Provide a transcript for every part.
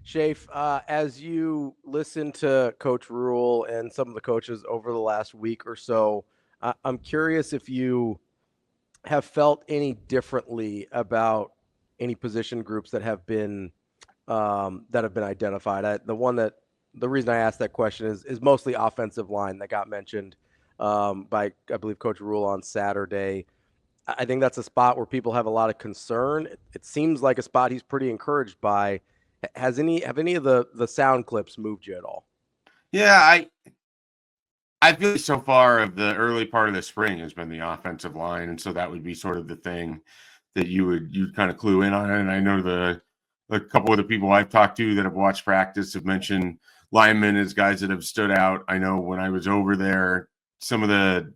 Shafe, as you listen to Coach Rule and some of the coaches over the last week or so, I'm curious if you have felt any differently about any position groups that have been identified. The reason I asked that question is mostly offensive line that got mentioned by, I believe, Coach Rule on Saturday. I think that's a spot where people have a lot of concern. It seems like a spot he's pretty encouraged by. Have any of the sound clips moved you at all? Yeah, I feel like so far of the early part of the spring has been the offensive line, and so that would be sort of the thing that you'd kind of clue in on. And I know a couple of the people I've talked to that have watched practice have mentioned linemen as guys that have stood out. I know when I was over there, some of the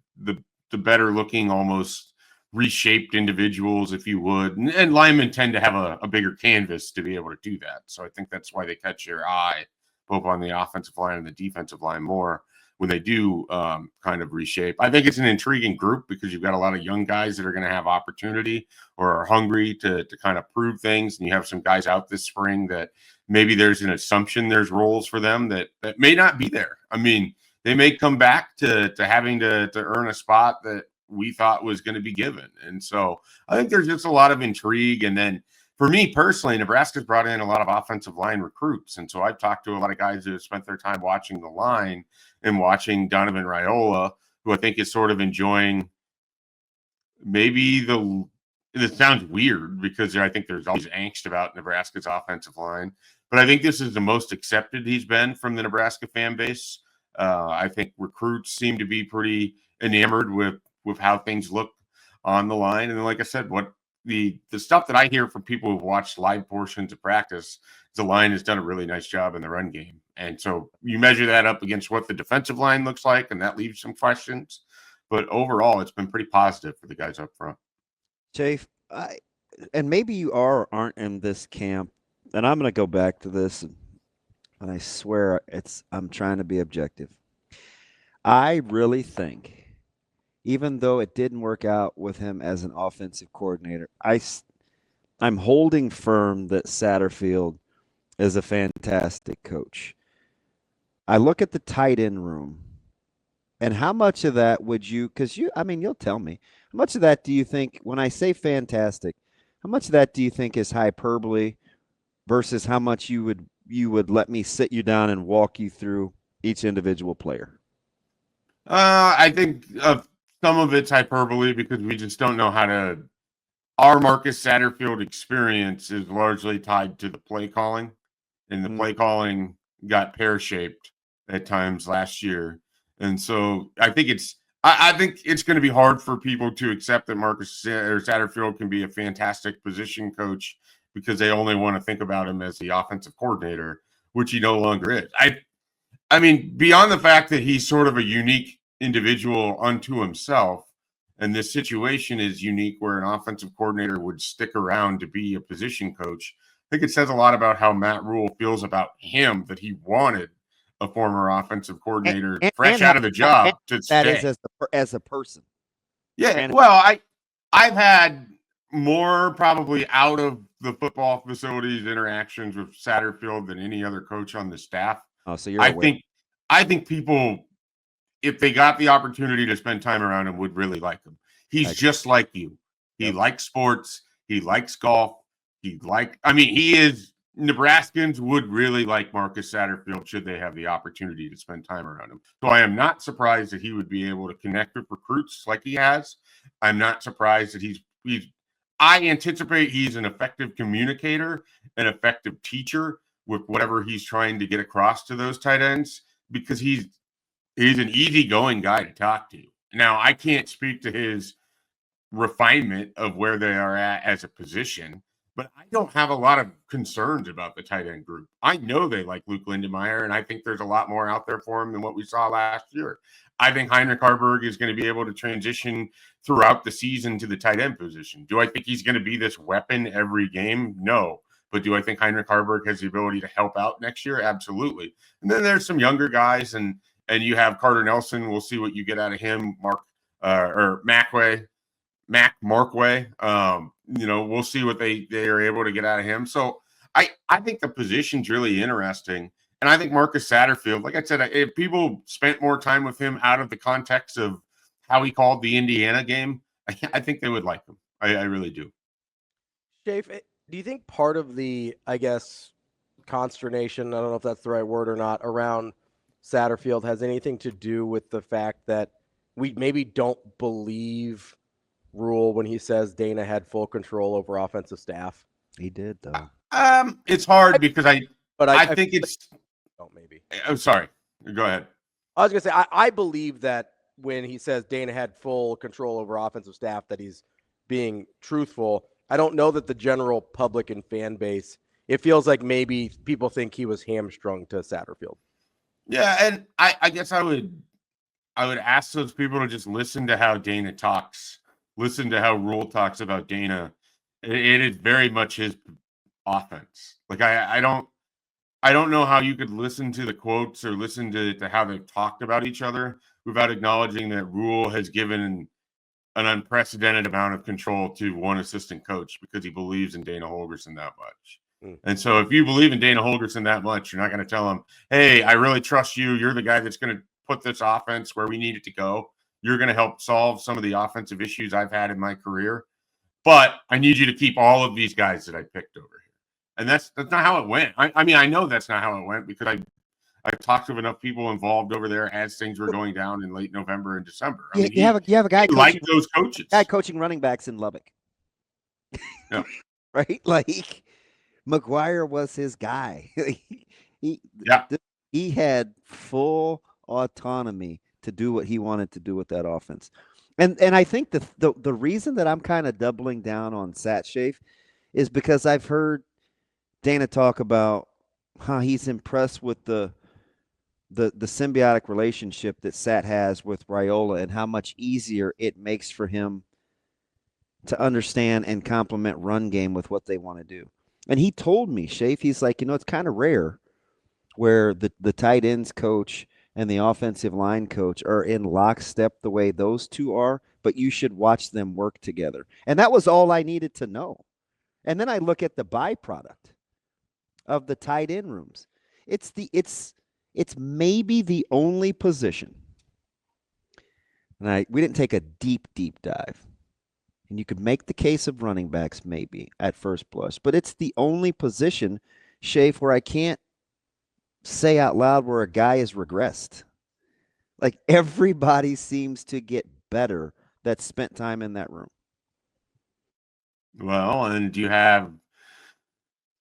better looking, almost reshaped individuals, if you would, and linemen tend to have a bigger canvas to be able to do that. So I think that's why they catch your eye both on the offensive line and the defensive line more when they do kind of reshape. I think it's an intriguing group because you've got a lot of young guys that are going to have opportunity or are hungry to kind of prove things. And you have some guys out this spring that maybe there's an assumption there's roles for them that may not be there. I mean, they may come back to having to earn a spot that we thought was going to be given. And so I think there's just a lot of intrigue. And then for me personally, Nebraska's brought in a lot of offensive line recruits. And so I've talked to a lot of guys who have spent their time watching the line and watching Donovan Raiola, who I think is sort of enjoying maybe it sounds weird because I think there's always angst about Nebraska's offensive line, but I think this is the most accepted he's been from the Nebraska fan base. I think recruits seem to be pretty enamored with how things look on the line. And then, like I said, what the stuff that I hear from people who've watched live portions of practice, the line has done a really nice job in the run game. And so you measure that up against what the defensive line looks like, and that leaves some questions. But overall, it's been pretty positive for the guys up front. Chafe, and maybe you are or aren't in this camp, and I'm going to go back to this, and I swear I'm trying to be objective. I really think, even though it didn't work out with him as an offensive coordinator, I'm holding firm that Satterfield is a fantastic coach. I look at the tight end room, and how much of that would you, because you'll tell me, how much of that do you think, when I say fantastic, how much of that do you think is hyperbole versus how much you would let me sit you down and walk you through each individual player? I think some of it's hyperbole because we just don't know how to. Our Marcus Satterfield experience is largely tied to the play calling, and the play calling got pear-shaped at times last year. And so I think it's going to be hard for people to accept that Marcus Satterfield can be a fantastic position coach because they only want to think about him as the offensive coordinator, which he no longer is. I mean, beyond the fact that he's sort of a unique individual unto himself, and this situation is unique where an offensive coordinator would stick around to be a position coach, I think it says a lot about how Matt Rule feels about him, that he wanted a former offensive coordinator fresh out of the job to that stay. Is as a person. Yeah, well, I've had more probably out of the football facilities interactions with Satterfield than any other coach on the staff. Oh, so you're I think people, if they got the opportunity to spend time around him, would really like him. He's just like you. He likes sports. He likes golf. He is. Nebraskans would really like Marcus Satterfield should they have the opportunity to spend time around him. So I am not surprised that he would be able to connect with recruits like he has. I'm not surprised that I anticipate he's an effective communicator, an effective teacher with whatever he's trying to get across to those tight ends because he's an easygoing guy to talk to. Now, I can't speak to his refinement of where they are at as a position, but I don't have a lot of concerns about the tight end group. I know they like Luke Lindenmeyer, and I think there's a lot more out there for him than what we saw last year. I think Heinrich Harburg is going to be able to transition throughout the season to the tight end position. Do I think he's going to be this weapon every game? No. But do I think Heinrich Harburg has the ability to help out next year? Absolutely. And then there's some younger guys, and you have Carter Nelson. We'll see what you get out of him. Mac Markway. We'll see what they are able to get out of him. So I think the position's really interesting. And I think Marcus Satterfield, like I said, if people spent more time with him out of the context of how he called the Indiana game, I think they would like him. I really do. Schaefer, do you think part of the, I guess, consternation, I don't know if that's the right word or not, around Satterfield has anything to do with the fact that we maybe don't believe Rule when he says Dana had full control over offensive staff? He did, though. It's hard because I think feel it's. like, oh, maybe. I'm sorry. Go ahead. I was going to say, I believe that when he says Dana had full control over offensive staff, that he's being truthful. I don't know that the general public and fan base, it feels like maybe people think he was hamstrung to Satterfield. Yeah, and I guess I would ask those people to just listen to how Dana talks, listen to how Rule talks about Dana. It is very much his offense. Like I don't know how you could listen to the quotes or listen to how they've talked about each other without acknowledging that Rule has given an unprecedented amount of control to one assistant coach because he believes in Dana Holgorsen that much. And so if you believe in Dana Holgorsen that much, you're not going to tell him, hey, I really trust you. You're the guy that's going to put this offense where we need it to go. You're going to help solve some of the offensive issues I've had in my career. But I need you to keep all of these guys that I picked over here. And that's not how it went. I mean, I know that's not how it went because I've talked to enough people involved over there as things were going down in late November and December. I mean, you have a guy like those coaches. Guy coaching running backs in Lubbock. Yeah. Right? Like McGuire was his guy. He had full autonomy to do what he wanted to do with that offense. And I think the reason that I'm kind of doubling down on Sat Schaefer is because I've heard Dana talk about how he's impressed with the symbiotic relationship that Sat has with Raiola and how much easier it makes for him to understand and complement run game with what they want to do. And he told me, Schaefer, he's like, it's kind of rare where the tight ends coach and the offensive line coach are in lockstep the way those two are, but you should watch them work together. And that was all I needed to know. And then I look at the byproduct of the tight end rooms. It's maybe the only position. And we didn't take a deep dive. And you could make the case of running backs maybe at first blush, but it's the only position, Schaefer, where I can't say out loud where a guy has regressed. Like everybody seems to get better that spent time in that room. Well, and you're going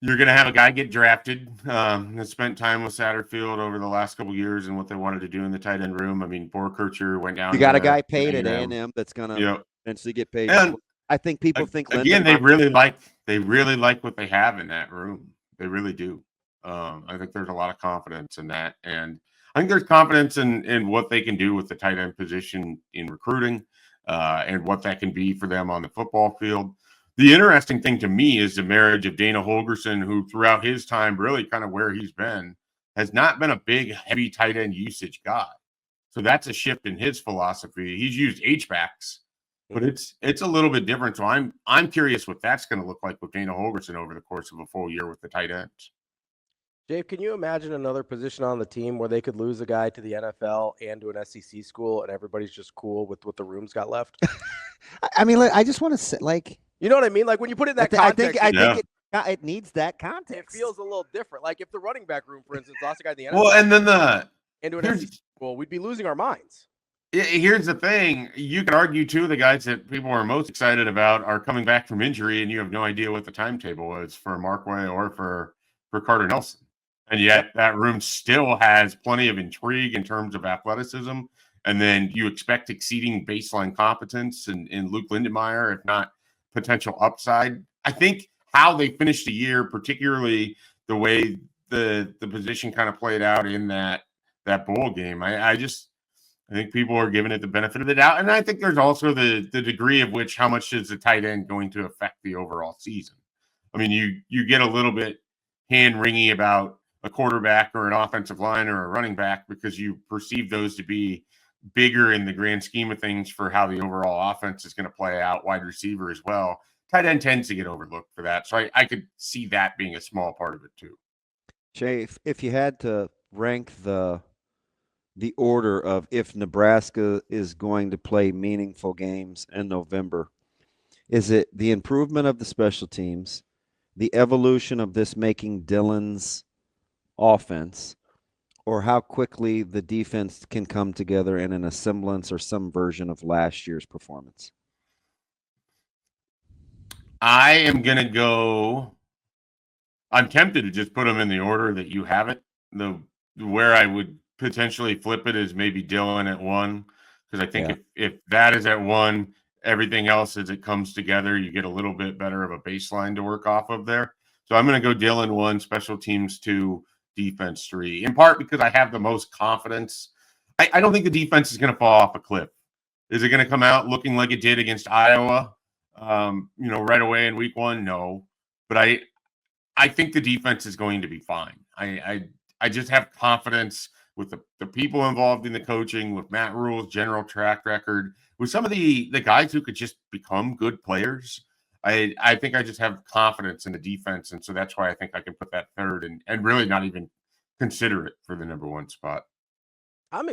to have a guy get drafted that spent time with Satterfield over the last couple of years and what they wanted to do in the tight end room. I mean, Borkercher went down. You got a guy paid at A&M that's going to eventually get paid. And I think people think again, they really like what they have in that room. They really do. I think there's a lot of confidence in that, and I think there's confidence in what they can do with the tight end position in recruiting, and what that can be for them on the football field. The interesting thing to me is the marriage of Dana Holgorsen, who throughout his time, really kind of where he's been, has not been a big, heavy tight end usage guy. So that's a shift in his philosophy. He's used H-backs, but it's a little bit different. So I'm curious what that's going to look like with Dana Holgorsen over the course of a full year with the tight ends. Dave, can you imagine another position on the team where they could lose a guy to the NFL and to an SEC school and everybody's just cool with what the room's got left? I mean, I just want to say, like, you know what I mean? Like when you put it in that context, I think it needs that context. It feels a little different. Like if the running back room, for instance, lost a guy in the NFL, well, and then into an SEC school, we'd be losing our minds. Here's the thing. You can argue, too, the guys that people are most excited about are coming back from injury, and you have no idea what the timetable is for Markway or for Carter Nelson. And yet that room still has plenty of intrigue in terms of athleticism. And then you expect exceeding baseline competence in Luke Lindenmeyer, if not potential upside. I think how they finished the year, particularly the way the position kind of played out in that bowl game, I think people are giving it the benefit of the doubt. And I think there's also the degree of which how much is the tight end going to affect the overall season. I mean, you get a little bit hand-wringy about a quarterback or an offensive line or a running back because you perceive those to be bigger in the grand scheme of things for how the overall offense is going to play out, wide receiver as well, tight end tends to get overlooked for that. So I could see that being a small part of it too. Jay, if you had to rank the order of if Nebraska is going to play meaningful games in November, is it the improvement of the special teams, the evolution of this making Dylan's offense, or how quickly the defense can come together in an semblance or some version of last year's performance? I am going to go. I'm tempted to just put them in the order that you have it. Where I would potentially flip it is maybe Dylan at 1, because I think if that is at 1, everything else as it comes together, you get a little bit better of a baseline to work off of there. So I'm going to go Dylan 1, special teams 2, defense 3, in part because I have the most confidence. I don't think the defense is going to fall off a cliff. Is it going to come out looking like it did against Iowa, right away in week 1? No. But I think the defense is going to be fine. I just have confidence with the people involved in the coaching, with Matt Rule's general track record, with some of the guys who could just become good players. I think I just have confidence in the defense, and so that's why I think I can put that third and really not even consider it for the number 1 spot. I'm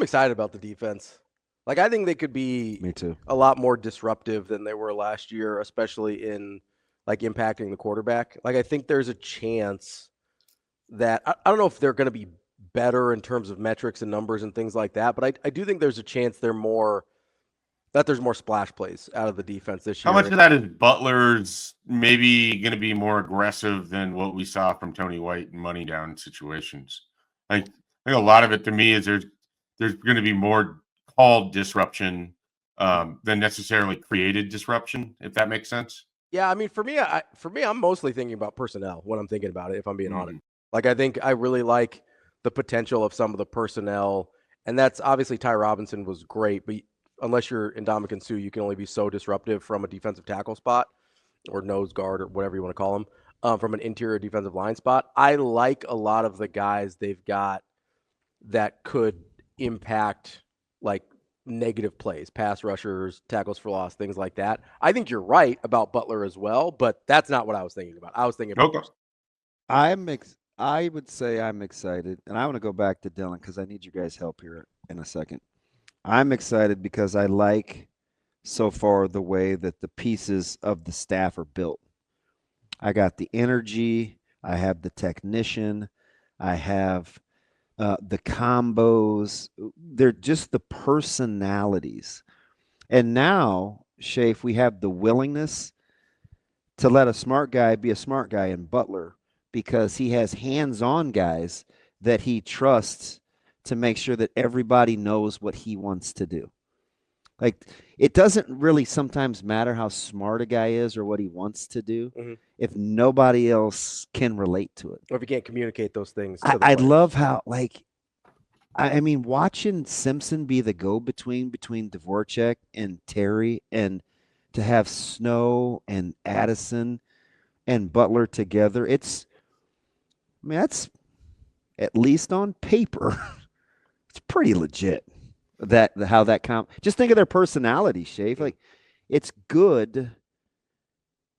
excited about the defense. Like, I think they could be Me too. a lot more disruptive than they were last year, especially in like impacting the quarterback. Like, I think there's a chance that I don't know if they're going to be better in terms of metrics and numbers and things like that, but I do think there's a chance there's more splash plays out of the defense this year. How much of that is Butler's maybe going to be more aggressive than what we saw from Tony White in money down situations? I think a lot of it to me is there's going to be more called disruption than necessarily created disruption, if that makes sense. Yeah, I mean, for me, I'm mostly thinking about personnel when I'm thinking about it, if I'm being honest. Like, I think I really like the potential of some of the personnel, and that's obviously Ty Robinson was great, but unless you're Ndamukong Suh, you can only be so disruptive from a defensive tackle spot or nose guard or whatever you want to call them, from an interior defensive line spot. I like a lot of the guys they've got that could impact like negative plays, pass rushers, tackles for loss, things like that. I think you're right about Butler as well, but that's not what I was thinking about. I was thinking about I would say I'm excited, and I want to go back to Dylan because I need you guys' help here in a second. I'm excited because I like so far the way that the pieces of the staff are built. I got the energy, I have the technician, I have the combos. They're just the personalities. And now, Shafe, we have the willingness to let a smart guy be a smart guy in Butler because he has hands-on guys that he trusts to make sure that everybody knows what he wants to do. Like, it doesn't really sometimes matter how smart a guy is or what he wants to do if nobody else can relate to it. or if you can't communicate those things. I love how, like, I mean, watching Simpson be the go-between between Dvorak and Terry, and to have Snow and Addison and Butler together, that's at least on paper, it's pretty legit. Just think of their personality, Shafe. Like, it's good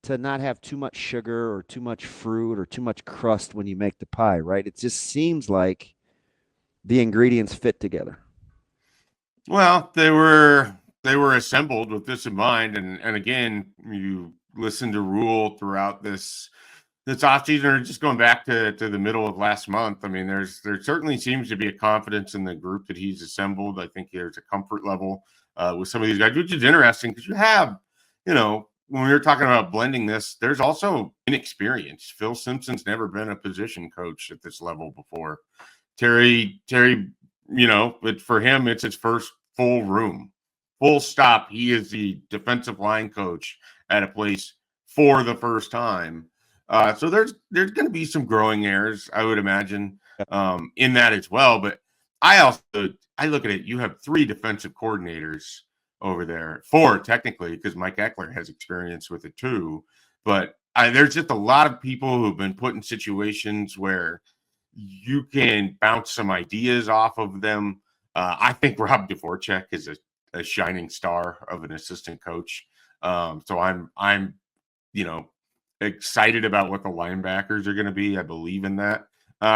to not have too much sugar or too much fruit or too much crust when you make the pie, right? It just seems like the ingredients fit together. Well, they were assembled with this in mind, and again, you listen to Rule throughout this offseason, or just going back to the middle of last month. I mean, there certainly seems to be a confidence in the group that he's assembled. I think there's a comfort level with some of these guys, which is interesting because you have, when we were talking about blending this, there's also inexperience. Phil Simpson's never been a position coach at this level before. Terry, but for him, it's his first full stop. He is the defensive line coach at a place for the first time. So there's going to be some growing errors, I would imagine, in that as well. But I look at it. You have 3 defensive coordinators over there, 4 technically, because Mike Eckler has experience with it too. But there's just a lot of people who've been put in situations where you can bounce some ideas off of them. I think Rob Dvorak is a shining star of an assistant coach. So I'm excited about what the linebackers are going to be. I believe in that.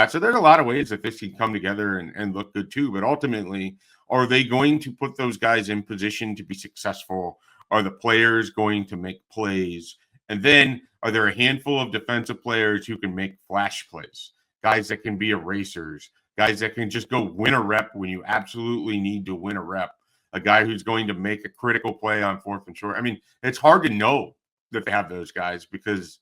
So there's a lot of ways that this can come together and look good too. But ultimately, are they going to put those guys in position to be successful? Are the players going to make plays? And then are there a handful of defensive players who can make flash plays? Guys that can be erasers, guys that can just go win a rep when you absolutely need to win a rep. A guy who's going to make a critical play on 4th and short. I mean, it's hard to know that they have those guys because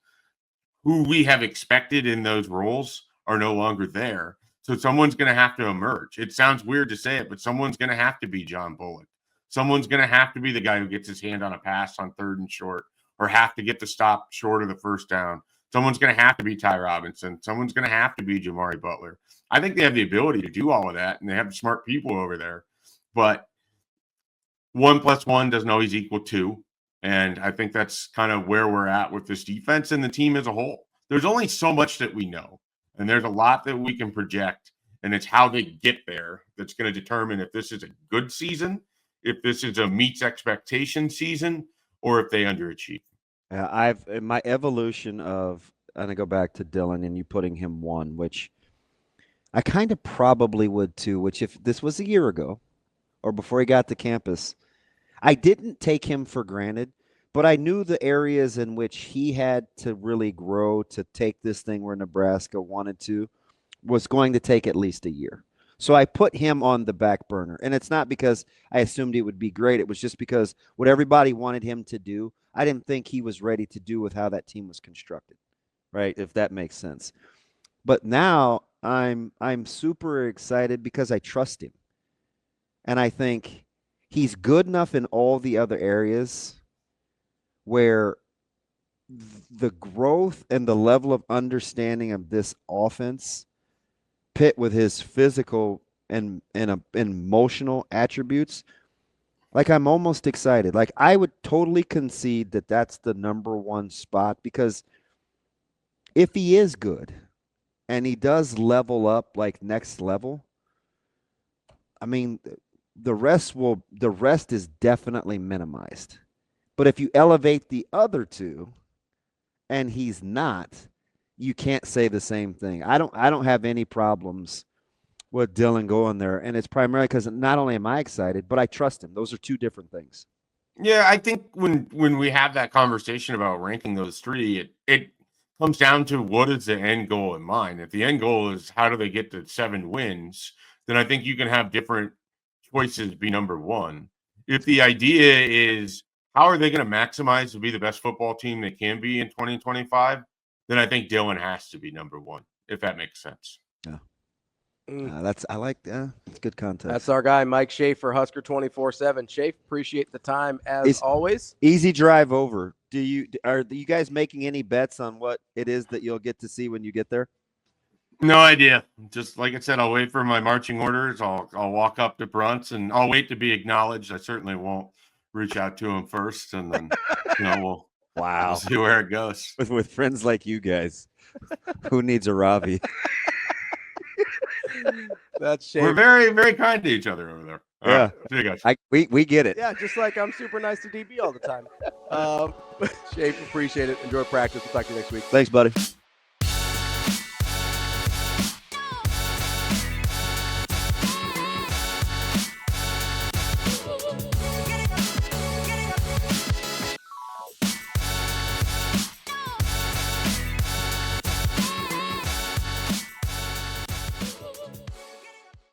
who we have expected in those roles are no longer there. So someone's going to have to emerge. It sounds weird to say it, but someone's going to have to be John Bullock. Someone's going to have to be the guy who gets his hand on a pass on 3rd and short or have to get the stop short of the first down. Someone's going to have to be Ty Robinson. Someone's going to have to be Jamari Butler. I think they have the ability to do all of that, and they have smart people over there. But 1 + 1 doesn't always equal 2. And I think that's kind of where we're at with this defense and the team as a whole. There's only so much that we know, and there's a lot that we can project, and it's how they get there that's going to determine if this is a good season, if this is a meets expectation season, or if they underachieve. I've in my evolution of, I'm gonna go back to Dylan and you putting him 1, which I kind of probably would too. Which if this was a year ago, or before he got to campus, I didn't take him for granted, but I knew the areas in which he had to really grow to take this thing where Nebraska wanted to was going to take at least a year. So I put him on the back burner. And it's not because I assumed it would be great. It was just because what everybody wanted him to do, I didn't think he was ready to do with how that team was constructed, right? If that makes sense. But now I'm super excited because I trust him. And I think he's good enough in all the other areas where the growth and the level of understanding of this offense pit with his physical and emotional attributes, like I'm almost excited. Like I would totally concede that that's the number 1 spot, because if he is good and he does level up like next level, I mean, the rest is definitely minimized. But if you elevate the other 2 and he's not, you can't say the same thing. I don't have any problems with Dylan going there, and it's primarily because not only am I excited, but I trust him. Those are 2 different things. Yeah, I think when we have that conversation about ranking those 3, it comes down to what is the end goal in mind. If the end goal is how do they get to 7 wins, then I think you can have different choices be number 1. If the idea is how are they going to maximize to be the best football team they can be in 2025, then I think Dylan has to be number 1, if that makes sense. Yeah. I like that. It's good context. That's our guy, Mike Schafer, Husker247. Schafer, appreciate the time as always. Easy drive over. Are you guys making any bets on what it is that you'll get to see when you get there? No idea. Just like I said, I'll wait for my marching orders. I'll walk up to Brunts and I'll wait to be acknowledged. I certainly won't reach out to him first, and then we'll see where it goes. With friends like you guys, who needs a Ravi? That's Schafer. We're very, very kind to each other over there. All right. See you guys. We get it. Yeah, just like I'm super nice to DB all the time. Schafer, appreciate it. Enjoy practice. We'll talk to you next week. Thanks, buddy.